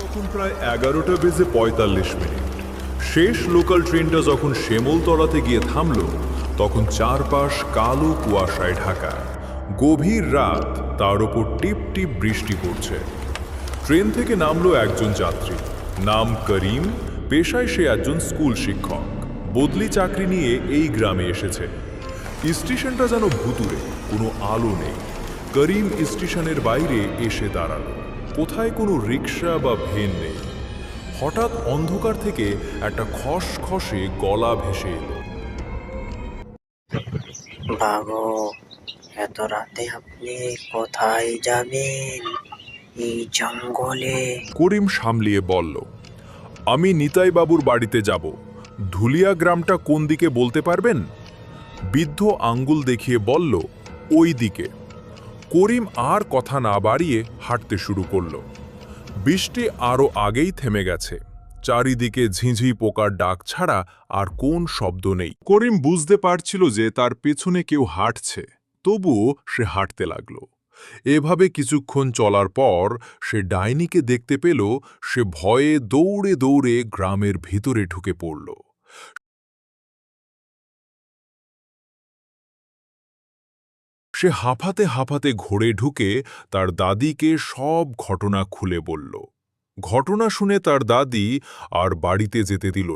তখন প্রায় 11:45। শেষ লোকাল ট্রেনটা যখন শ্যামলতলাতে গিয়ে থামল, তখন চারপাশ কালো কুয়াশায় ঢাকা। গভীর রাত, তার ওপর টিপ টিপ বৃষ্টি পড়ছে। ট্রেন থেকে নামলো একজন যাত্রী, নাম করিম। পেশায় সে একজন স্কুল শিক্ষক, বদলি চাকরি নিয়ে এই গ্রামে এসেছে। স্টেশনটা যেন ভুতুড়ে, কোনো আলো নেই। করিম স্টেশনের বাইরে এসে দাঁড়ালো। কোথায় কোনো রিক্সা বা ভ্যান নেই। হঠাৎ অন্ধকার থেকে একটা খসখসে গলা ভেসে এলো। বাবু, এত রাতে আপনি কোথায় যাবেন? এই জঙ্গলে? করিম সামলিয়ে বলল, আমি নিতাই বাবুর বাড়িতে যাব। ধুলিয়া গ্রামটা কোন দিকে বলতে পারবেন? বৃদ্ধ আঙ্গুল দেখিয়ে বলল, ওই দিকে। করিম আর কথা না বাড়িয়ে হাঁটতে শুরু করল। বৃষ্টি আরও আগেই থেমে গেছে। চারিদিকে ঝিঁঝি পোকার ডাক ছাড়া আর কোন শব্দ নেই। করিম বুঝতে পারছিল যে তার পেছনে কেউ হাঁটছে, তবুও সে হাঁটতে লাগল। এভাবে কিছুক্ষণ চলার পর সে ডাইনিকে দেখতে পেল। সে ভয়ে দৌড়ে দৌড়ে গ্রামের ভিতরে ঢুকে পড়ল। সে হাঁপাতে হাঁপাতে ঘোরে ঢুকে তার দাদিকে সব ঘটনা খুলে বলল। ঘটনা শুনে তার দাদি আর বাড়িতে যেতে দিল না।